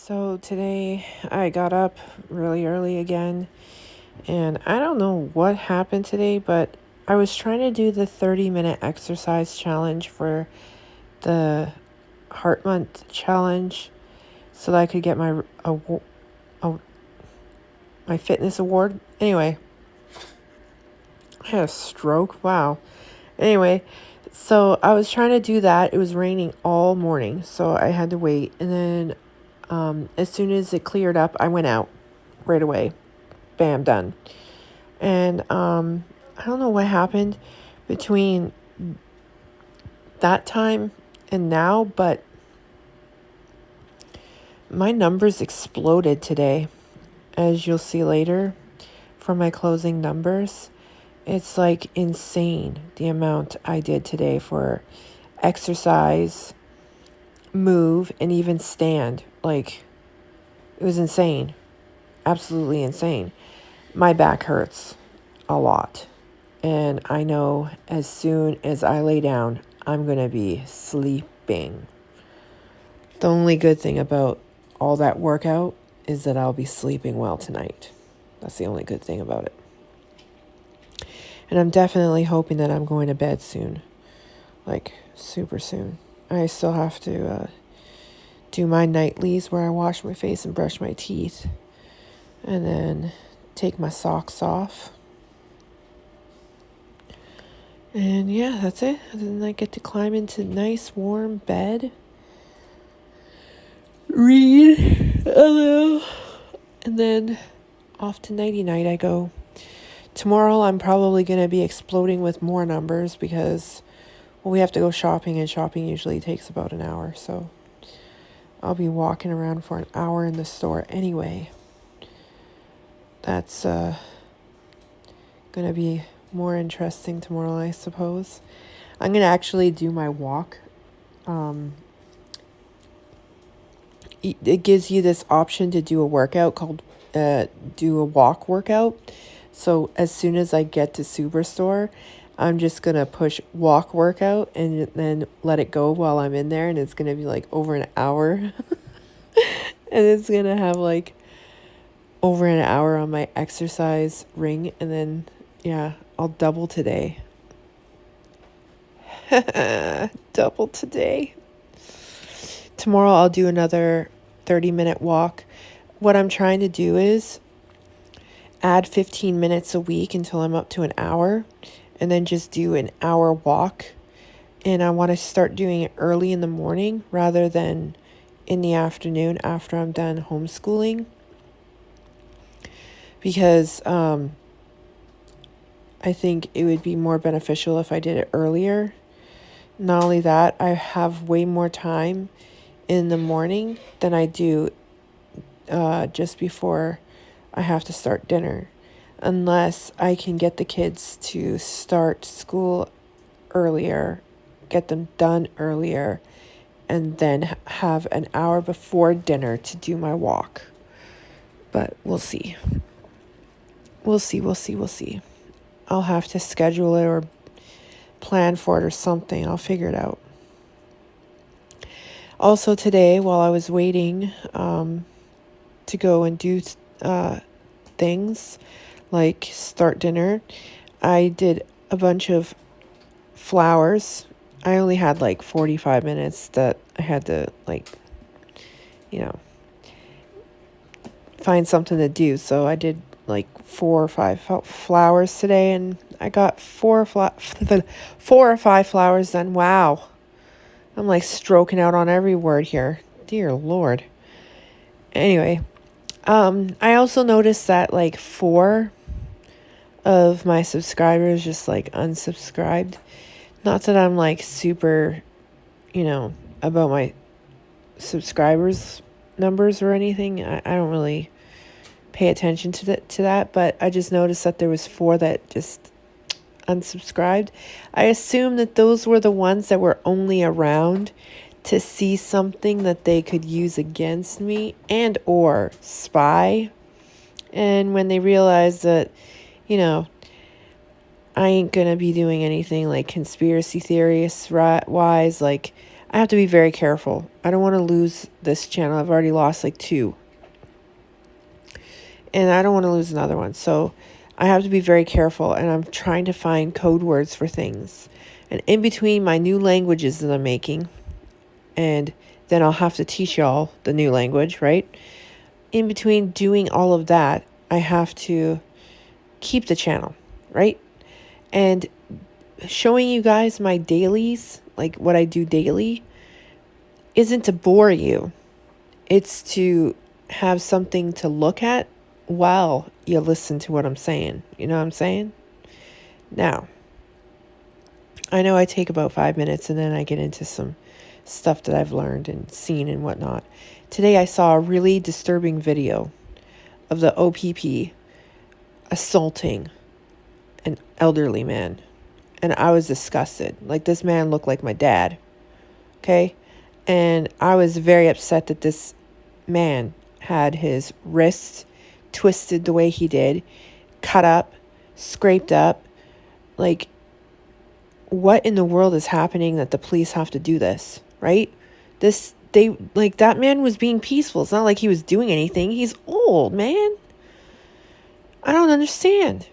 So today I got up really early again, and I don't know what happened today, but I was trying to do the 30-minute exercise challenge for the Heart Month challenge so that I could get my fitness award. Anyway, I had a stroke. Wow. Anyway, so I was trying to do that. It was raining all morning, so I had to wait. And then as soon as it cleared up, I went out right away. Bam, done. And I don't know what happened between that time and now, but my numbers exploded today, as you'll see later from my closing numbers. It's like insane the amount I did today for exercise, move, and even stand. Like, it was insane. Absolutely insane. My back hurts a lot. And I know as soon as I lay down, I'm going to be sleeping. The only good thing about all that workout is that I'll be sleeping well tonight. That's the only good thing about it. And I'm definitely hoping that I'm going to bed soon. Like, super soon. I still have to do my nightlies where I wash my face and brush my teeth. And then take my socks off. And yeah, that's it. And then I get to climb into nice warm bed. Read a little. And then off to nighty-night I go. Tomorrow I'm probably going to be exploding with more numbers because we have to go shopping, and shopping usually takes about an hour. So I'll be walking around for an hour in the store anyway. That's going to be more interesting tomorrow, I suppose. I'm going to actually do my walk. It gives you this option to do a workout called do a walk workout. So as soon as I get to Superstore, I'm just going to push walk workout and then let it go while I'm in there. And it's going to be like over an hour. And it's going to have like over an hour on my exercise ring. And then, yeah, I'll double today. Double today. Tomorrow I'll do another 30-minute walk. What I'm trying to do is add 15 minutes a week until I'm up to an hour, and then just do an hour walk. And I want to start doing it early in the morning rather than in the afternoon after I'm done homeschooling. Because I think it would be more beneficial if I did it earlier. Not only that, I have way more time in the morning than I do just before I have to start dinner, unless I can get the kids to start school earlier, get them done earlier, and then have an hour before dinner to do my walk. But we'll see. We'll see. I'll have to schedule it or plan for it or something. I'll figure it out. Also today, while I was waiting to go and do things like start dinner, I did a bunch of flowers. I only had like 45 minutes that I had to find something to do. So I did like 4 or 5 flowers today, and I got 4 or 5 flowers done. Wow. I'm like stroking out on every word here. Dear Lord. Anyway, I also noticed that like 4 of my subscribers just like unsubscribed. Not that I'm like super, about my subscribers numbers or anything. I don't really pay attention to that, but I just noticed that there was 4 that just unsubscribed. I assume that those were the ones that were only around to see something that they could use against me and or spy. And when they realized that, I ain't gonna be doing anything like conspiracy theorist wise, like I have to be very careful. I don't want to lose this channel. I've already lost like 2. And I don't want to lose another one. So I have to be very careful. And I'm trying to find code words for things. And in between my new languages that I'm making, and then I'll have to teach y'all the new language, right? In between doing all of that, I have to keep the channel, right? And showing you guys my dailies, like what I do daily, isn't to bore you. It's to have something to look at while you listen to what I'm saying. You know what I'm saying? Now, I know I take about 5 minutes and then I get into some stuff that I've learned and seen and whatnot. Today I saw a really disturbing video of the OPP assaulting an elderly man. And I was disgusted. Like, this man looked like my dad. Okay? And I was very upset that this man had his wrists twisted the way he did, cut up, scraped up. Like, what in the world is happening that the police have to do this, right? That man was being peaceful. It's not like he was doing anything. He's old, man. I don't understand.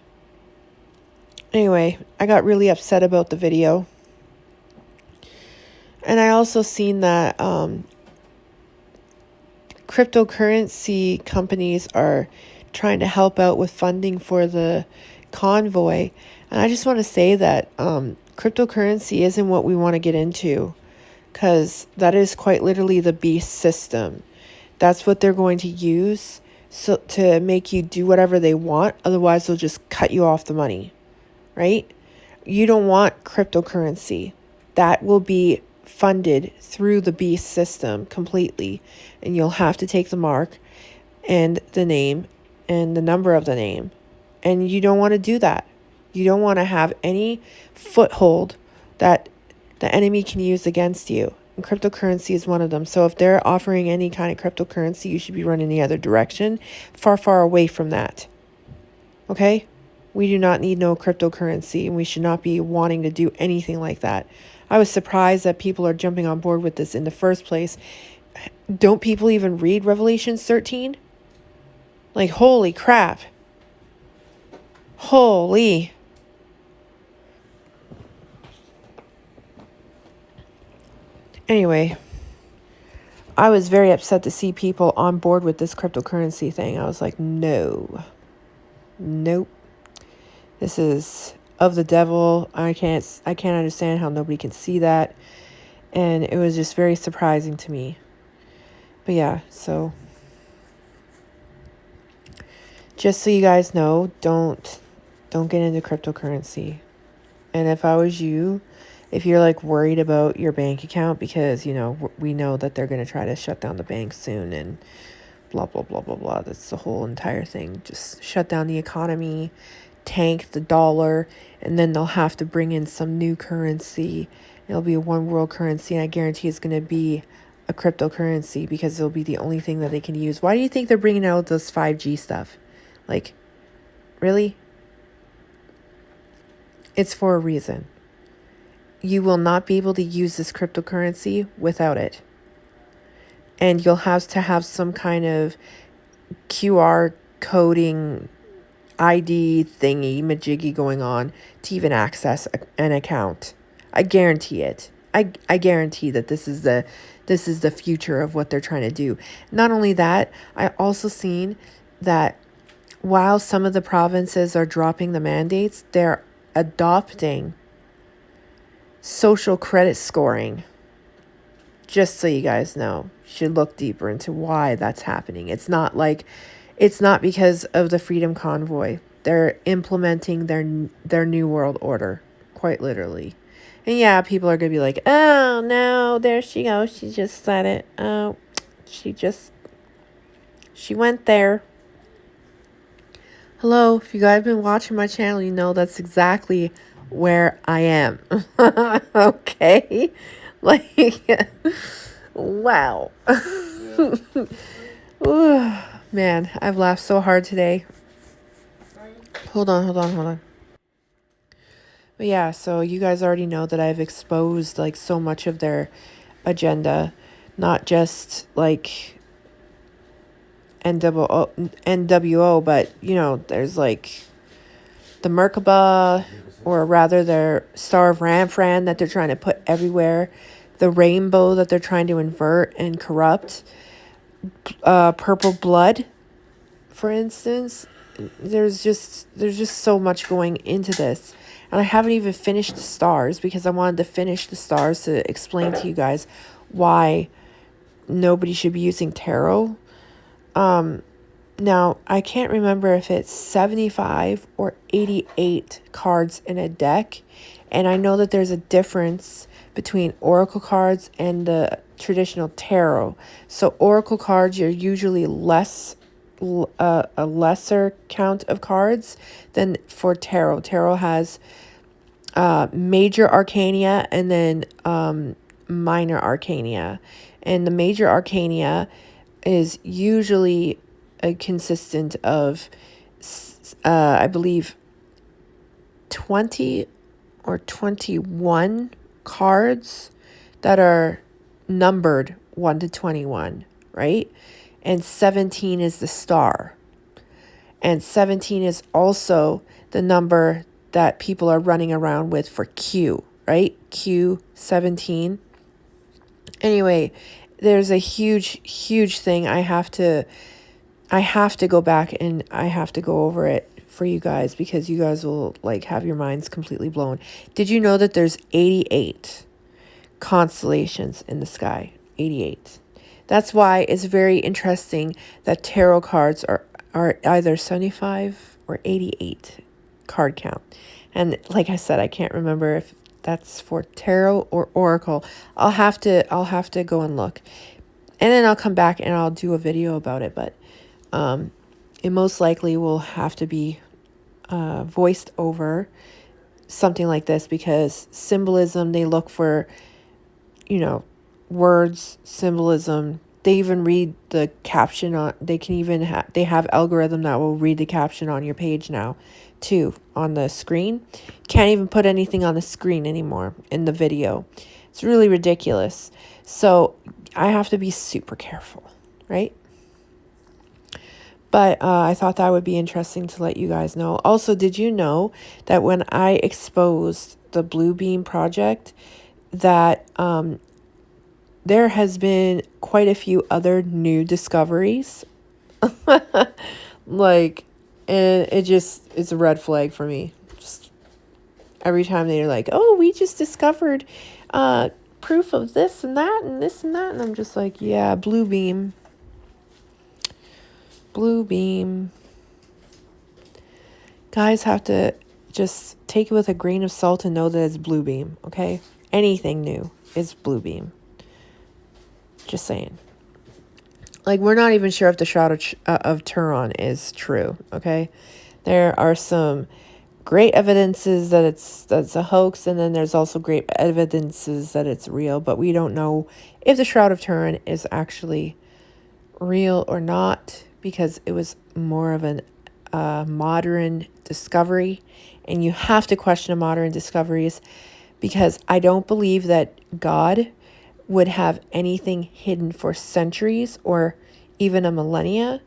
Anyway, I got really upset about the video. And I also seen that cryptocurrency companies are trying to help out with funding for the convoy. And I just want to say that cryptocurrency isn't what we want to get into, because that is quite literally the beast system. That's what they're going to use so to make you do whatever they want. Otherwise, they'll just cut you off the money, right? You don't want cryptocurrency. That will be funded through the beast system completely. And you'll have to take the mark and the name and the number of the name. And you don't want to do that. You don't want to have any foothold that the enemy can use against you. And cryptocurrency is one of them. So if they're offering any kind of cryptocurrency, you should be running the other direction. Far, far away from that. Okay? We do not need no cryptocurrency, and we should not be wanting to do anything like that. I was surprised that people are jumping on board with this in the first place. Don't people even read Revelation 13? Like, holy crap. Holy. Anyway, I was very upset to see people on board with this cryptocurrency thing. I was like, no. Nope. This is of the devil. I can't understand how nobody can see that. And it was just very surprising to me. But yeah, so just so you guys know, don't get into cryptocurrency. And if I was you, if you're like worried about your bank account, because, you know, we know that they're going to try to shut down the bank soon and blah, blah, blah, blah, blah. That's the whole entire thing. Just shut down the economy, tank the dollar, and then they'll have to bring in some new currency. It'll be a one world currency, and I guarantee it's going to be a cryptocurrency, because it'll be the only thing that they can use. Why do you think they're bringing out this 5G stuff? Like, really? It's for a reason. You will not be able to use this cryptocurrency without it. And you'll have to have some kind of QR coding ID thingy majiggy going on to even access an account. I guarantee it. I guarantee that this is the future of what they're trying to do. Not only that, I also seen that while some of the provinces are dropping the mandates, they're adopting social credit scoring. Just so you guys know, you should look deeper into why that's happening. It's not because of the Freedom Convoy. They're implementing their new world order, quite literally. And yeah, people are going to be like, oh, no, there she goes. She just said it. Oh, she went there. Hello, if you guys have been watching my channel, you know that's exactly where I am. Okay? Like, wow. Ooh, man, I've laughed so hard today. Hold on. But yeah, so you guys already know that I've exposed like so much of their agenda, not just like NWO, but there's like the Merkaba, or rather their Star of Ramfran that they're trying to put everywhere, the rainbow that they're trying to invert and corrupt, purple blood, for instance. There's just so much going into this. And I haven't even finished the stars, because I wanted to finish the stars to explain to you guys why nobody should be using tarot. Now, I can't remember if it's 75 or 88 cards in a deck. And I know that there's a difference between oracle cards and the traditional tarot. So oracle cards, you're usually a lesser count of cards than for tarot. Tarot has major arcana and then minor arcana. And the major arcana is usually consistent of, I believe, 20 or 21 cards that are numbered 1 to 21, right? And 17 is the star. And 17 is also the number that people are running around with for Q, right? Q 17. Anyway, there's a huge thing. I have to go back and I have to go over it for you guys, because you guys will like have your minds completely blown. Did you know that there's 88 constellations in the sky? 88. That's why it's very interesting that tarot cards are either 75 or 88 card count. And like I said, I can't remember if that's for tarot or oracle. I'll have to go and look. And then I'll come back and I'll do a video about it, but it most likely will have to be voiced over, something like this, because symbolism, they look for, words, symbolism. They even read the caption on, they have algorithm that will read the caption on your page now too, on the screen. Can't even put anything on the screen anymore in the video. It's really ridiculous. So I have to be super careful, right? But I thought that would be interesting to let you guys know. Also, did you know that when I exposed the Blue Beam project, that there has been quite a few other new discoveries? Like, and it's a red flag for me. Just every time they're like, oh, we just discovered proof of this and that and this and that. And I'm just like, yeah, Blue Beam. Guys have to just take it with a grain of salt and know that it's Blue Beam, okay? Anything new is Blue Beam. Just saying. Like, we're not even sure if the Shroud of Turon is true, okay? There are some great evidences that that's a hoax, and then there's also great evidences that it's real, but we don't know if the Shroud of Turon is actually real or not, because it was more of an modern discovery, and you have to question modern discoveries, because I don't believe that God would have anything hidden for centuries or even a millennia,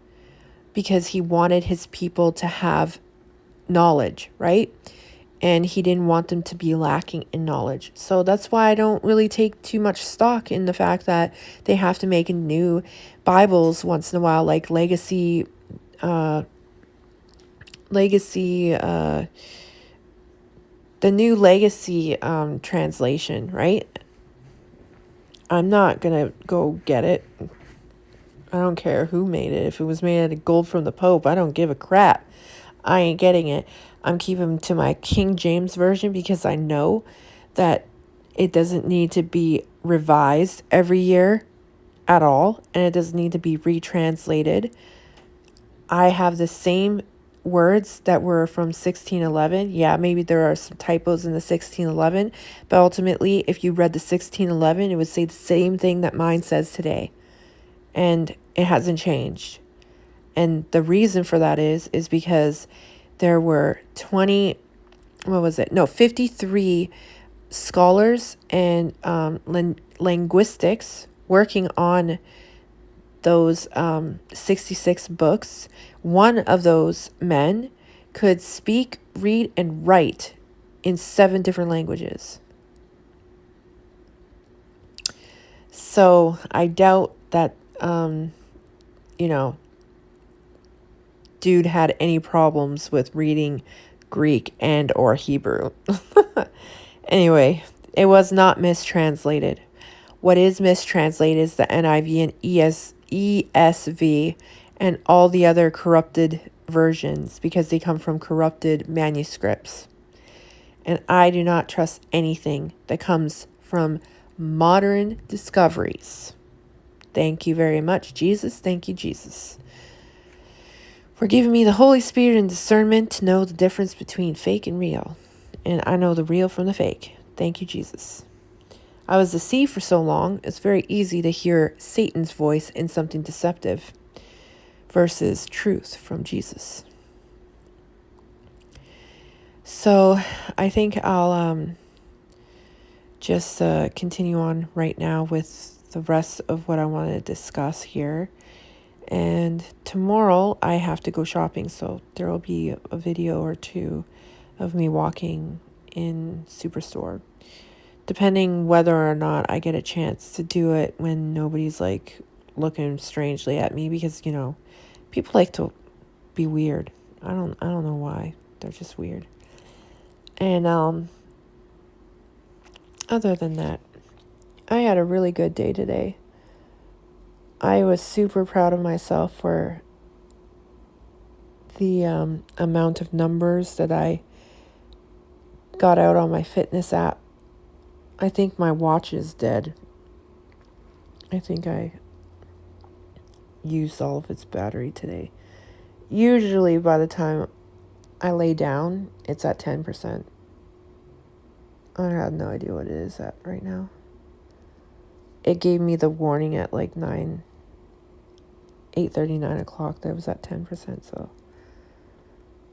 because he wanted his people to have knowledge, right? And he didn't want them to be lacking in knowledge. So that's why I don't really take too much stock in the fact that they have to make new Bibles once in a while, like Legacy, the new Legacy translation, right? I'm not gonna go get it. I don't care who made it. If it was made out of gold from the Pope, I don't give a crap. I ain't getting it. I'm keeping to my King James version, because I know that it doesn't need to be revised every year at all, and it doesn't need to be retranslated. I have the same words that were from 1611. Yeah, maybe there are some typos in the 1611, but ultimately, if you read the 1611, it would say the same thing that mine says today, and it hasn't changed. And the reason for that is because there were 53 scholars and linguistics working on those 66 books, one of those men could speak, read, and write in 7 different languages. So I doubt that, dude had any problems with reading Greek and or Hebrew. Anyway, it was not mistranslated. What is mistranslated is the NIV and ESV and all the other corrupted versions because they come from corrupted manuscripts. And I do not trust anything that comes from modern discoveries. Thank you very much, Jesus. Thank you, Jesus, for giving me the Holy Spirit and discernment to know the difference between fake and real. And I know the real from the fake. Thank you, Jesus. I was deceived for so long, it's very easy to hear Satan's voice in something deceptive versus truth from Jesus. So I think I'll just continue on right now with the rest of what I want to discuss here. And tomorrow I have to go shopping, so there will be a video or two of me walking in Superstore, depending whether or not I get a chance to do it when nobody's like looking strangely at me, because people like to be weird. I don't know why. They're just weird. And other than that, I had a really good day today. I was super proud of myself for the amount of numbers that I got out on my fitness app. I think my watch is dead. I think I used all of its battery today. Usually by the time I lay down, it's at 10%. I have no idea what it is at right now. It gave me the warning at like 8:30, 9 o'clock that it was at 10%, so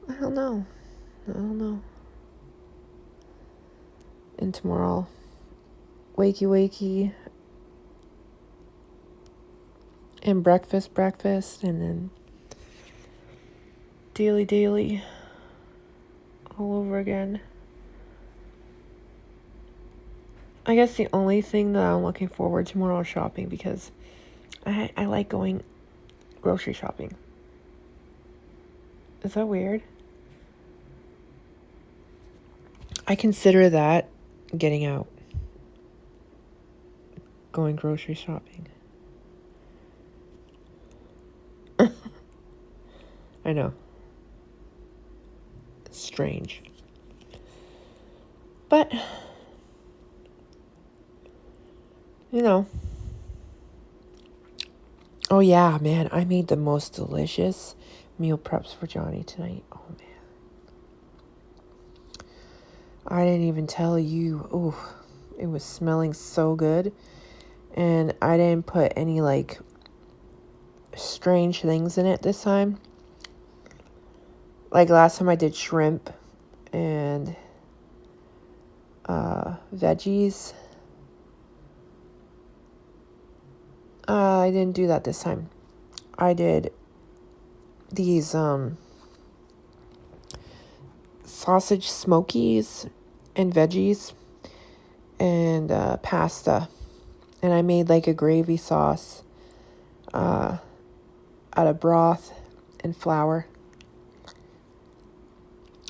I don't know. And tomorrow, wakey, and breakfast, and then daily, all over again. I guess the only thing that I'm looking forward to tomorrow is shopping, because I like going grocery shopping. Is that weird? I consider that getting out, going grocery shopping. I know. It's strange. But, oh yeah, man, I made the most delicious meal preps for Johnny tonight. Oh, man. I didn't even tell you. Oh, it was smelling so good. And I didn't put any, strange things in it this time. Like last time I did shrimp and veggies. I didn't do that this time. I did these sausage smokies and veggies and pasta. And I made like a gravy sauce out of broth and flour.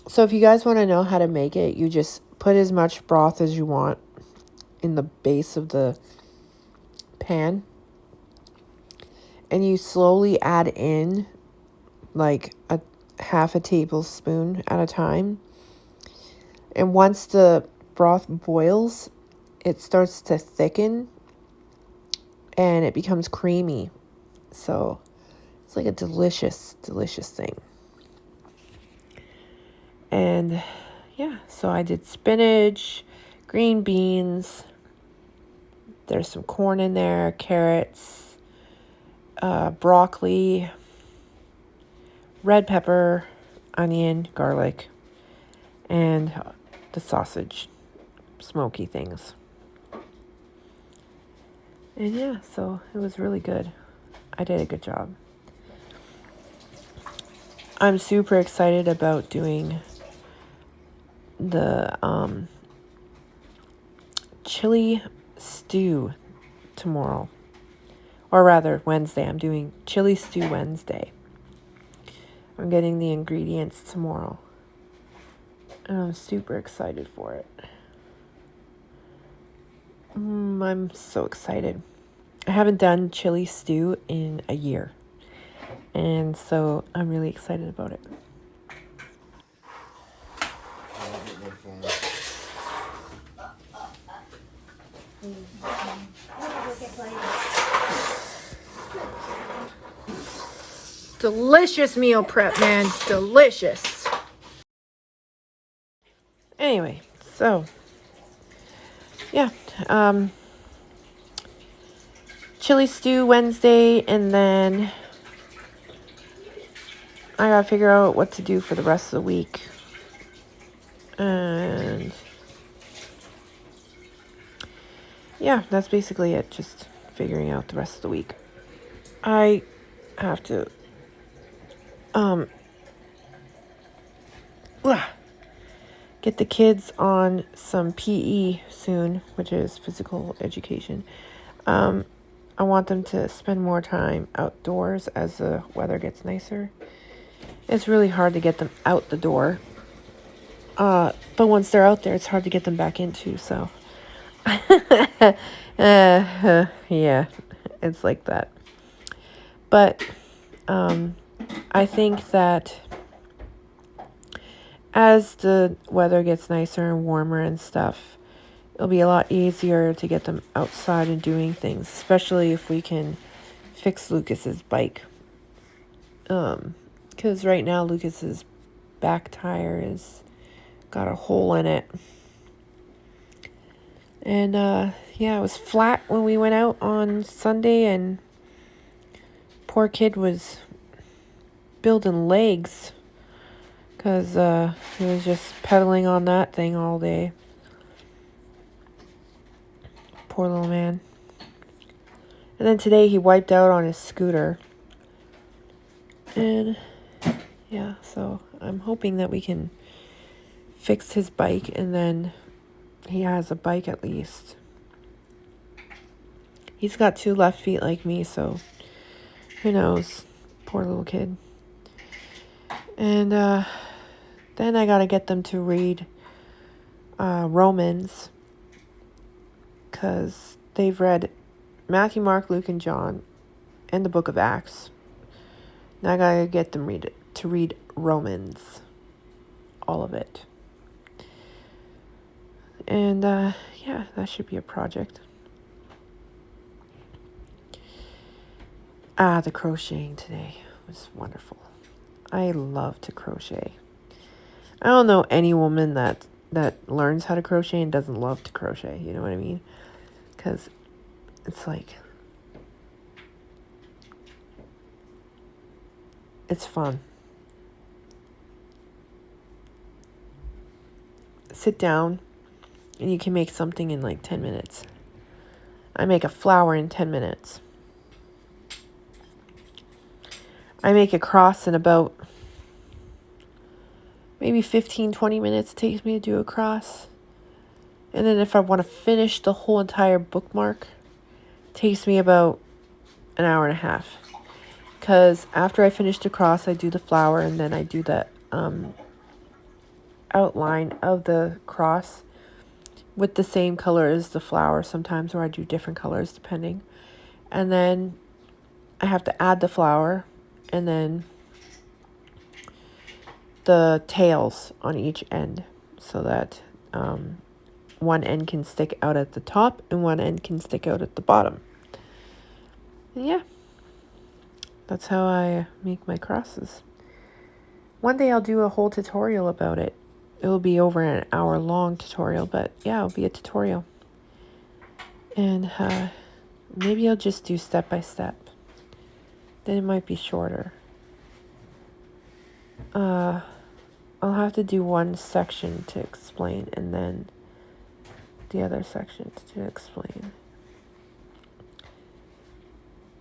So if you guys want to know how to make it, you just put as much broth as you want in the base of the pan. And you slowly add in like a half a tablespoon at a time. And once the broth boils, it starts to thicken and it becomes creamy. So it's like a delicious, delicious thing. And yeah, so I did spinach, green beans. There's some corn in there, carrots, broccoli, red pepper, onion, garlic, and the sausage. smoky things. And yeah, so it was really good. I did a good job. I'm super excited about doing the chili stew tomorrow. Or rather, Wednesday. I'm doing chili stew Wednesday. I'm getting the ingredients tomorrow. And I'm super excited for it. I'm so excited. I haven't done chili stew in a year. And so I'm really excited about it. Delicious meal prep, man. Delicious. Anyway, so yeah, chili stew Wednesday, and then I gotta figure out what to do for the rest of the week. And yeah, that's basically it. Just figuring out the rest of the week. I have to get the kids on some PE soon, which is physical education. I want them to spend more time outdoors as the weather gets nicer. It's really hard to get them out the door. But once they're out there, it's hard to get them back into, so. Yeah, it's like that. But I think that as the weather gets nicer and warmer and stuff, it'll be a lot easier to get them outside and doing things, especially if we can fix Lucas's bike. Because right now Lucas's back tire is got a hole in it. And yeah, it was flat when we went out on Sunday, and poor kid was building legs because he was just pedaling on that thing all day. Poor little man. And then today he wiped out on his scooter. And yeah, so I'm hoping that we can fix his bike, and then he has a bike at least. He's got 2 left feet like me, so who knows? Poor little kid. And then I gotta get them to read Romans, because they've read Matthew, Mark, Luke, and John, and the book of Acts. Now I gotta get them to read Romans, all of it. And yeah, that should be a project. The crocheting today was wonderful. I love to crochet. I don't know any woman that learns how to crochet and doesn't love to crochet. You know what I mean? Because it's like, it's fun. Sit down and you can make something in like 10 minutes. I make a flower in 10 minutes. I make a cross in about maybe 15-20 minutes it takes me to do a cross. And then if I want to finish the whole entire bookmark, it takes me about an hour and a half. Because after I finish the cross, I do the flower, and then I do the outline of the cross with the same color as the flower sometimes, or I do different colors depending. And then I have to add the flower, and then the tails on each end, so that one end can stick out at the top and one end can stick out at the bottom. And yeah, that's how I make my crosses. One day I'll do a whole tutorial about it. It'll be over an hour-long tutorial, but yeah, it'll be a tutorial. And maybe I'll just do step by step. Then it might be shorter. I'll have to do one section to explain, and then the other sections to explain.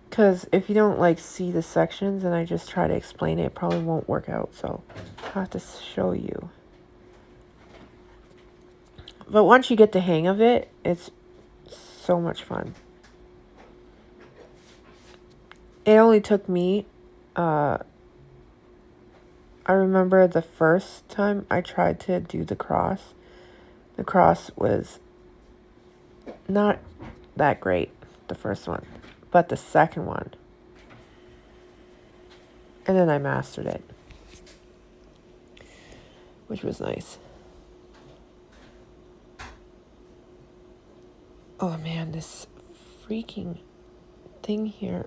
Because if you don't like see the sections and I just try to explain it, it probably won't work out. So I have to show you. But once you get the hang of it, it's so much fun. It only took me, I remember the first time I tried to do the cross. The cross was not that great, the first one, but the second one. And then I mastered it, which was nice. Oh man, this freaking thing here.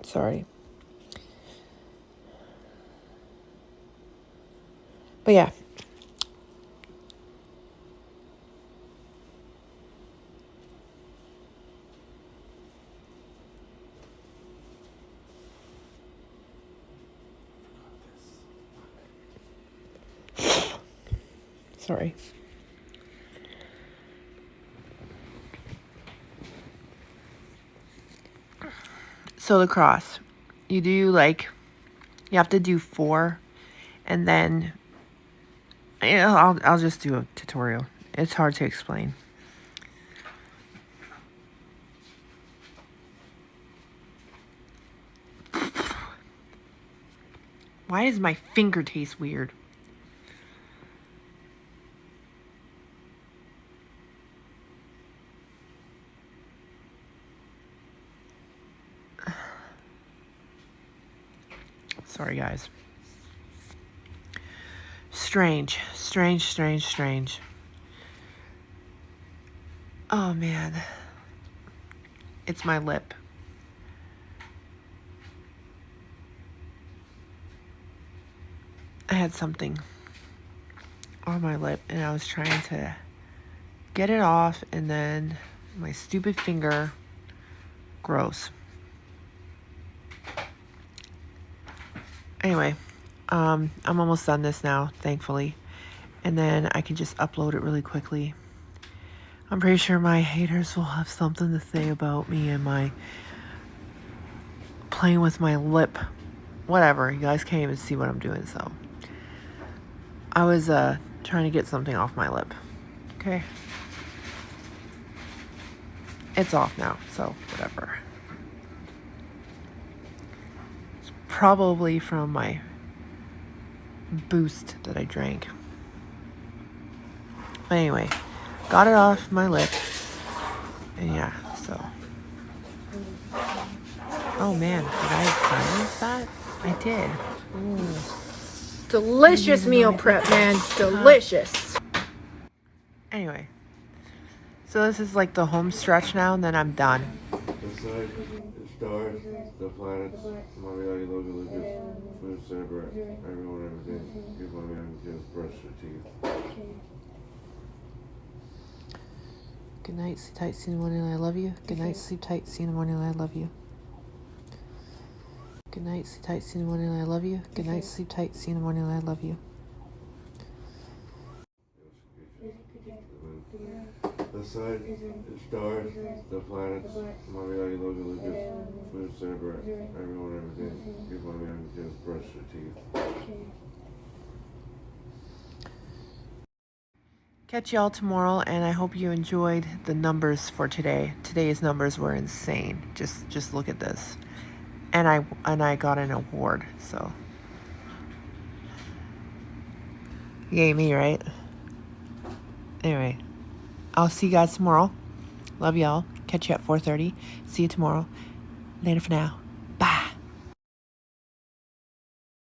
Sorry. But yeah. Sorry. So the cross, you have to do 4, and then I'll just do a tutorial. It's hard to explain. Why does my finger taste weird? Sorry, guys. Strange. Oh, man. It's my lip. I had something on my lip, and I was trying to get it off, and then my stupid finger grows. Anyway, I'm almost done this now, thankfully. And then I can just upload it really quickly. I'm pretty sure my haters will have something to say about me and my playing with my lip. Whatever, you guys can't even see what I'm doing, so. I was trying to get something off my lip. Okay. It's off now, so whatever. It's probably from my boost that I drank. But anyway, got it off my lip. And yeah, so. Oh man, did I silence that? I did. Ooh. Delicious meal prep, man. Delicious. Anyway. So this is like the home stretch now, and then I'm done. The sun, the stars, the planets, mommy, I love you, Lucas, food, celebrate, everyone, everything. Give mommy, I just brush your teeth. Good night, sleep tight, see you in the morning, I love you. Good night, sleep tight, see you in the morning, I love you. Good night, sleep tight, see you in the morning, I love you. Good night, sleep tight, see you in the morning, I love you. The sun, the stars, the planets, mommy, I love you, Lucas, food, celebrate, everyone, everything. Give mommy, I just brush your teeth. Catch y'all tomorrow, and I hope you enjoyed the numbers for today. Today's numbers were insane. Just look at this. And I got an award, so. Yay me, right? Anyway, I'll see you guys tomorrow. Love y'all. Catch you at 4:30. See you tomorrow. Later for now.